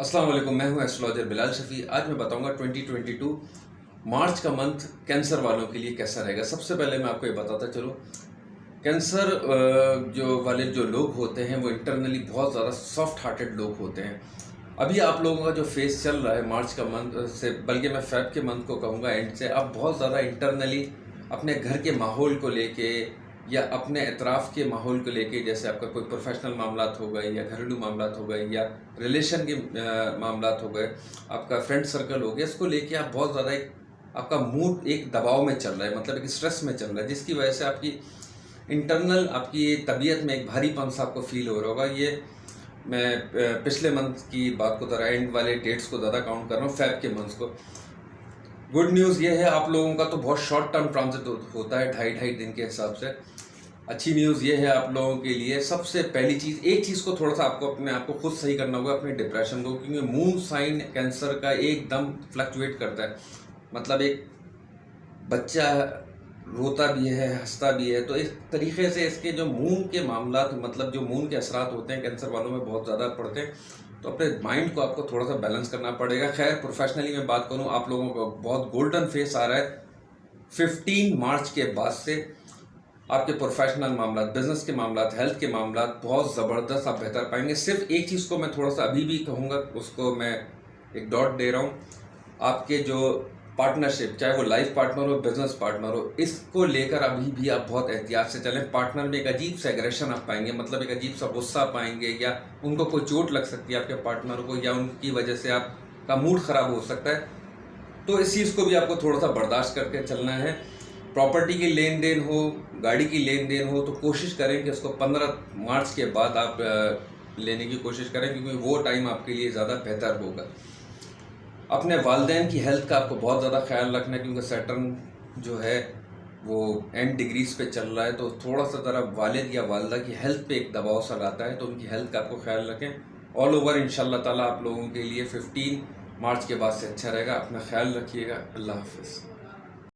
अस्सलाम वालेकुम, मैं हूं एस्ट्रोलॉजर बिलाल शफी। आज मैं बताऊंगा 2022 मार्च का मंथ कैंसर वालों के लिए कैसा रहेगा। सबसे पहले मैं आपको ये बताता चलूं, कैंसर जो वाले जो लोग होते हैं वो इंटरनली बहुत ज़्यादा सॉफ्ट हार्टेड लोग होते हैं। अभी आप लोगों का जो फेस चल रहा है मार्च का मंथ से, बल्कि मैं फेब के मंथ को कहूँगा एंड से, आप बहुत ज़्यादा इंटरनली अपने घर के माहौल को लेके या अपने अतराफ़ के माहौल को लेके, जैसे आपका कोई प्रोफेशनल मामलात हो गए या घरेलू मामलात हो गए या रिलेशन के मामलात हो गए, आपका फ्रेंड सर्कल हो गया, इसको लेके आप बहुत ज़्यादा एक आपका मूड एक दबाव में चल रहा है, मतलब एक स्ट्रेस में चल रहा है, जिसकी वजह से आपकी इंटरनल आपकी तबीयत में एक भारीपन सा आपको फील हो रहा होगा। ये मैं पिछले मंथ की बात को ज़रा एंड वाले डेट्स को ज़्यादा काउंट कर रहा हूँ, फेब के मंथ को। गुड न्यूज़ ये है, आप लोगों का तो बहुत शॉर्ट टर्म ट्रांजिट होता है, ढाई दिन के हिसाब से। अच्छी न्यूज़ ये है आप लोगों के लिए, सबसे पहली चीज़, एक चीज़ को थोड़ा सा आपको अपने आप को खुद सही करना होगा, अपने डिप्रेशन को, क्योंकि मून साइन कैंसर का एकदम फ्लक्चुएट करता है। मतलब एक बच्चा रोता भी है, हंसता भी है, तो इस तरीके से इसके जो मून के मामला, मतलब जो मून के असरात होते हैं कैंसर वालों में बहुत ज़्यादा पड़ते हैं, तो अपने माइंड को आपको थोड़ा सा बैलेंस करना पड़ेगा। खैर, प्रोफेशनली मैं बात करूं, आप लोगों को बहुत गोल्डन फेस आ रहा है 15 मार्च के बाद से। आपके प्रोफेशनल मामला, बिजनेस के मामला, हेल्थ के मामला बहुत ज़बरदस्त आप बेहतर पाएंगे। सिर्फ एक चीज़ को मैं थोड़ा सा अभी भी कहूँगा, उसको मैं एक डॉट दे रहा हूँ, आपके जो पार्टनरशिप, चाहे वो लाइफ पार्टनर हो, बिजनेस पार्टनर हो, इसको लेकर अभी भी आप बहुत एहतियात से चलें। पार्टनर में एक अजीब सा एग्रेशन आप पाएंगे, मतलब एक अजीब सा गुस्सा पाएंगे, या उनको कोई चोट लग सकती है आपके पार्टनर को, या उनकी वजह से आपका मूड ख़राब हो सकता है। तो इस चीज़ को भी आपको थोड़ा सा बर्दाश्त करके चलना है। प्रॉपर्टी की लेन देन हो, गाड़ी की लेन देन हो, तो कोशिश करें कि उसको 15 मार्च के बाद आप लेने की कोशिश करें, क्योंकि वो टाइम आपके लिए ज़्यादा बेहतर होगा। अपने वालिदैन की हेल्थ का आपको बहुत ज़्यादा ख्याल रखना है, क्योंकि सैटर्न जो है वो एंड डिग्रीज पे चल रहा है, तो थोड़ा सा ज़रा वालिद या वालदा की हेल्थ पे एक दबाव सा लाता है, तो उनकी हेल्थ का आपको ख्याल रखें। ऑल ओवर इंशाल्लाह ताला आप लोगों के लिए 15 मार्च के बाद से अच्छा रहेगा। अपना ख्याल रखिएगा। अल्लाह हाफिज़।